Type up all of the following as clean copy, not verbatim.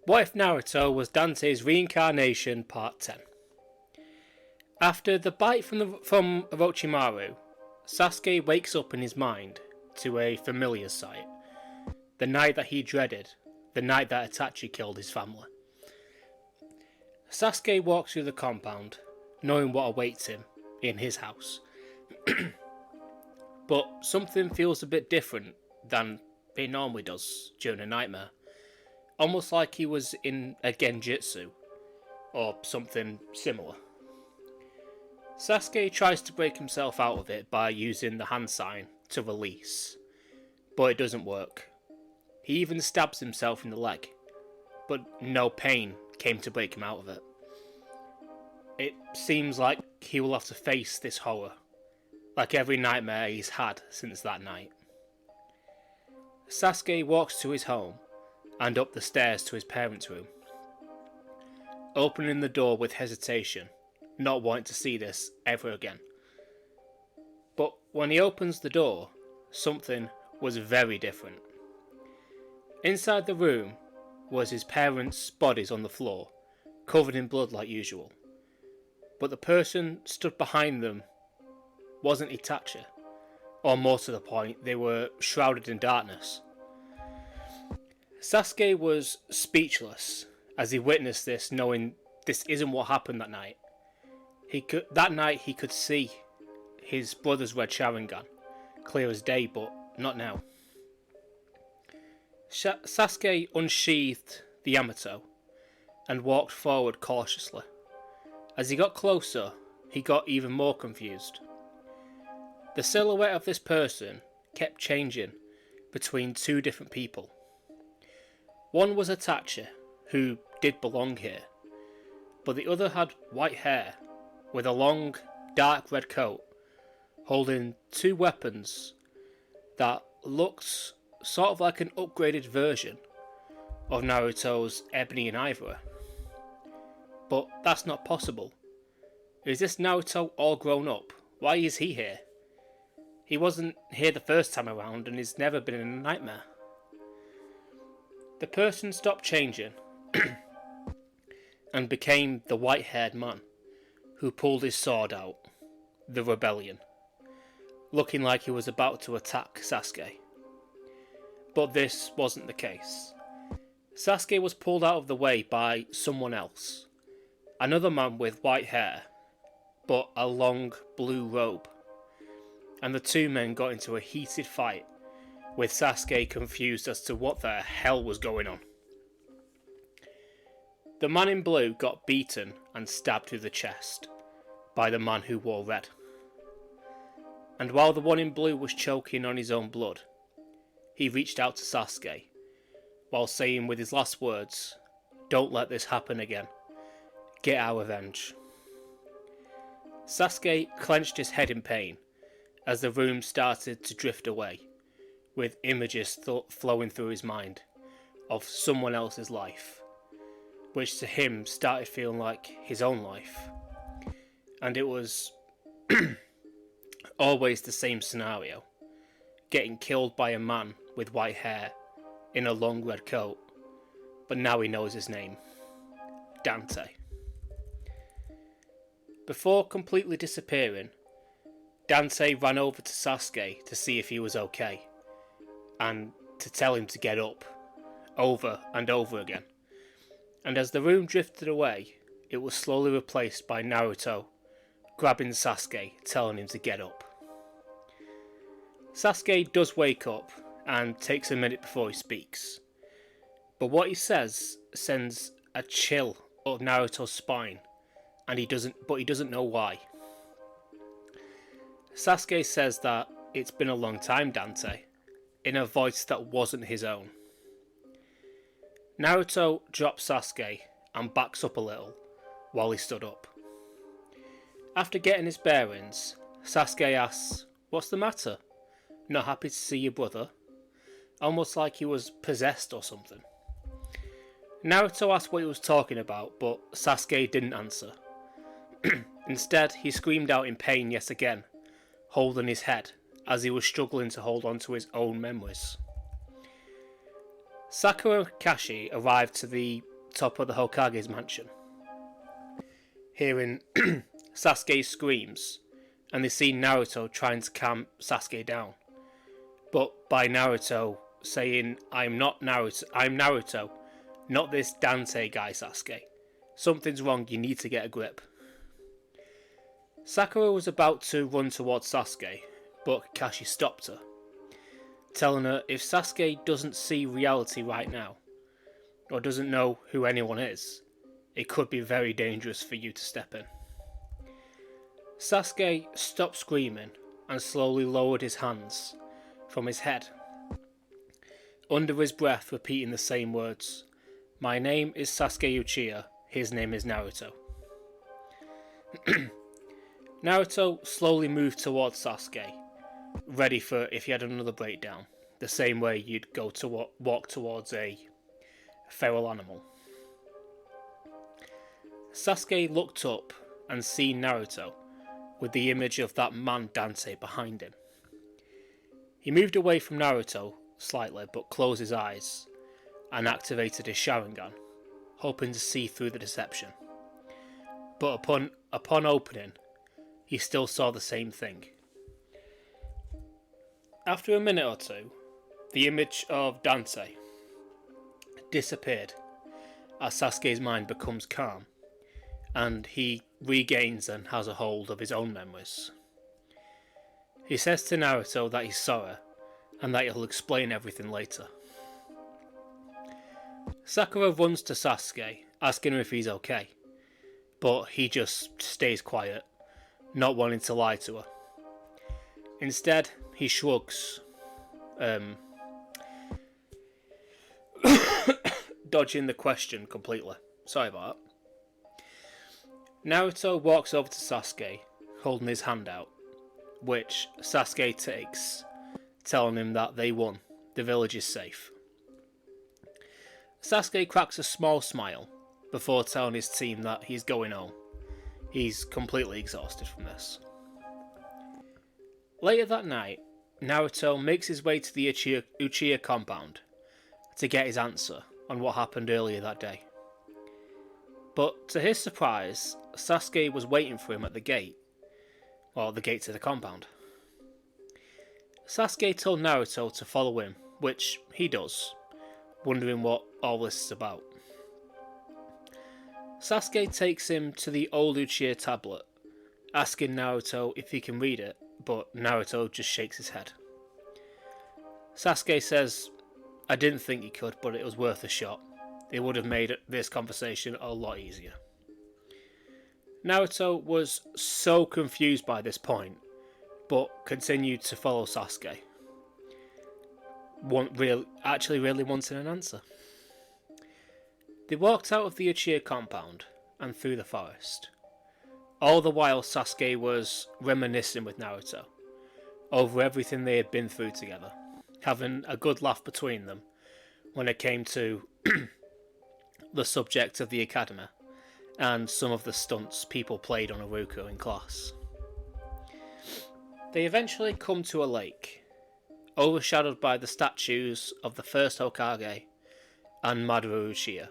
What if Naruto was Dante's reincarnation part 10? After the bite from Orochimaru, Sasuke wakes up in his mind to a familiar sight. The night that he dreaded, the night that Itachi killed his family. Sasuke walks through the compound, knowing what awaits him in his house. But something feels a bit different than it normally does during a nightmare. Almost like he was in a genjutsu, or something similar. Sasuke tries to break himself out of it by using the hand sign to release, but it doesn't work. He even stabs himself in the leg, but no pain came to break him out of it. It seems like he will have to face this horror, like every nightmare he's had since that night. Sasuke walks to his home and up the stairs to his parents' room, opening the door with hesitation, not wanting to see this ever again. But when he opens the door, something was very different. Inside the room was his parents' bodies on the floor, covered in blood like usual. But the person stood behind them wasn't Itachi, or more to the point, they were shrouded in darkness. Sasuke was speechless as he witnessed this, knowing this isn't what happened that night. That night he could see his brother's red Sharingan, clear as day, but not now. Sasuke unsheathed the Yamato and walked forward cautiously. As he got closer, he got even more confused. The silhouette of this person kept changing between two different people. One was Itachi, who did belong here, but the other had white hair, with a long, dark red coat, holding two weapons that looked sort of like an upgraded version of Naruto's ebony and ivory. But that's not possible. Is this Naruto all grown up? Why is he here? He wasn't here the first time around and he's never been in a nightmare. The person stopped changing and became the white-haired man who pulled his sword out, the rebellion, looking like he was about to attack Sasuke. But this wasn't the case. Sasuke was pulled out of the way by someone else, another man with white hair, but a long blue robe, and the two men got into a heated fight, with Sasuke confused as to what the hell was going on. The man in blue got beaten and stabbed through the chest by the man who wore red. And while the one in blue was choking on his own blood, he reached out to Sasuke, while saying with his last words, "Don't let this happen again. Get our revenge." Sasuke clenched his head in pain as the room started to drift away, with images flowing through his mind of someone else's life, which to him started feeling like his own life. And it was always the same scenario, getting killed by a man with white hair in a long red coat, but now he knows his name, Dante. Before completely disappearing, Dante ran over to Sasuke to see if he was okay, and to tell him to get up, over and over again. And as the room drifted away, it was slowly replaced by Naruto grabbing Sasuke, telling him to get up. Sasuke does wake up and takes a minute before he speaks, but what he says sends a chill up Naruto's spine, and he doesn't know why. Sasuke says that it's been a long time, Dante, in a voice that wasn't his own. Naruto drops Sasuke and backs up a little while he stood up. After getting his bearings, Sasuke asks, "What's the matter? Not happy to see your brother?" Almost like he was possessed or something. Naruto asked what he was talking about, but Sasuke didn't answer. Instead, he screamed out in pain yet again, holding his head as he was struggling to hold on to his own memories. Sakura and Kakashi arrived to the top of the Hokage's mansion, hearing Sasuke's screams, and they see Naruto trying to calm Sasuke down. But by Naruto saying, I'm Naruto, not this Dante guy, Sasuke. Something's wrong, you need to get a grip. Sakura was about to run towards Sasuke, but Kakashi stopped her, telling her if Sasuke doesn't see reality right now, or doesn't know who anyone is, it could be very dangerous for you to step in. Sasuke stopped screaming and slowly lowered his hands from his head, under his breath repeating the same words, My name is Sasuke Uchiha, his name is Naruto. Naruto slowly moved towards Sasuke, ready for if he had another breakdown, the same way you'd go to walk towards a feral animal. Sasuke looked up and seen Naruto with the image of that man Dante behind him. He moved away from Naruto slightly but closed his eyes and activated his Sharingan, hoping to see through the deception. But upon opening, he still saw the same thing. After a minute or two, the image of Dante disappeared as Sasuke's mind becomes calm and he regains and has a hold of his own memories. He says to Naruto that he's sorry and that he'll explain everything later. Sakura runs to Sasuke, asking him if he's okay, but he just stays quiet, not wanting to lie to her. Instead, he shrugs, dodging the question completely. Sorry about that. Naruto walks over to Sasuke, holding his hand out, which Sasuke takes, telling him that they won, the village is safe. Sasuke cracks a small smile before telling his team that he's going home. He's completely exhausted from this. Later that night, Naruto makes his way to the Uchiha compound to get his answer on what happened earlier that day. But to his surprise, Sasuke was waiting for him at the gate, or the gate to the compound. Sasuke told Naruto to follow him, which he does, wondering what all this is about. Sasuke takes him to the old Uchiha tablet, asking Naruto if he can read it, but Naruto just shakes his head. Sasuke says, I didn't think he could, but it was worth a shot. It would have made this conversation a lot easier. Naruto was so confused by this point, but continued to follow Sasuke, really wanting an answer. They walked out of the Uchiha compound and through the forest. All the while Sasuke was reminiscing with Naruto over everything they had been through together, having a good laugh between them when it came to the subject of the academy and some of the stunts people played on Iruka in class. They eventually come to a lake, overshadowed by the statues of the First Hokage and Madara Uchiha.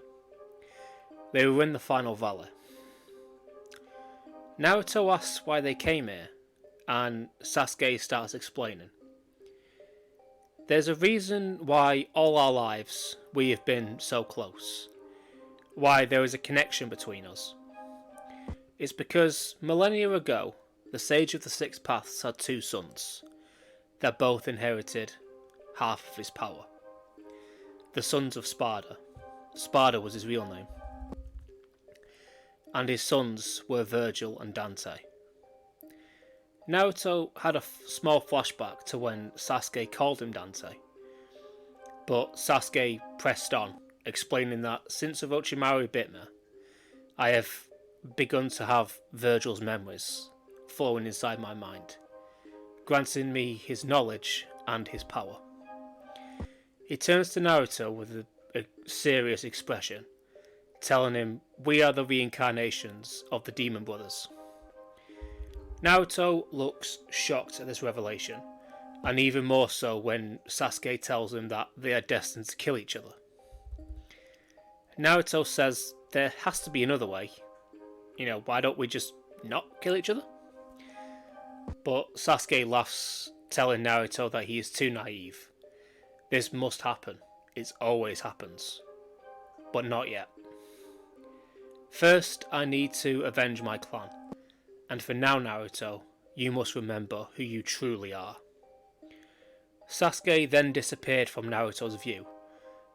They were in the final valley. Naruto asks why they came here, and Sasuke starts explaining. There's a reason why all our lives we have been so close. Why there is a connection between us. It's because millennia ago, the Sage of the Six Paths had two sons that both inherited half of his power. The sons of Sparda. Sparda was his real name. And his sons were Virgil and Dante. Naruto had a small flashback to when Sasuke called him Dante, but Sasuke pressed on, explaining that since Orochimaru bit me, I have begun to have Virgil's memories flowing inside my mind, granting me his knowledge and his power. He turns to Naruto with a serious expression, telling him, we are the reincarnations of the Demon Brothers. Naruto looks shocked at this revelation, and even more so when Sasuke tells him that they are destined to kill each other. Naruto says there has to be another way. Why don't we just not kill each other? But Sasuke laughs, telling Naruto that he is too naive. This must happen. It always happens. But not yet. First, I need to avenge my clan. And for now, Naruto, you must remember who you truly are. Sasuke then disappeared from Naruto's view,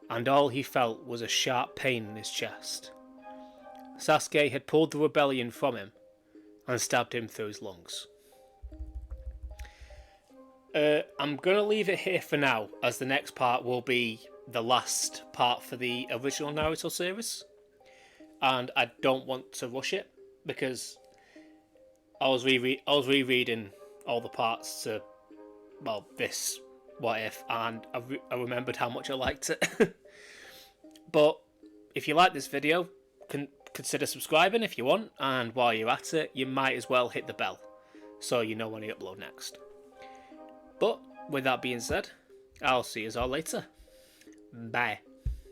and all he felt was a sharp pain in his chest. Sasuke had pulled the rebellion from him and stabbed him through his lungs. I'm going to leave it here for now, as the next part will be the last part for the original Naruto series. And I don't want to rush it, because I was rereading all the parts to, this What If, and I remembered how much I liked it. But if you like this video, consider subscribing if you want, and while you're at it, you might as well hit the bell, so you know when I upload next. But with that being said, I'll see you all later. Bye.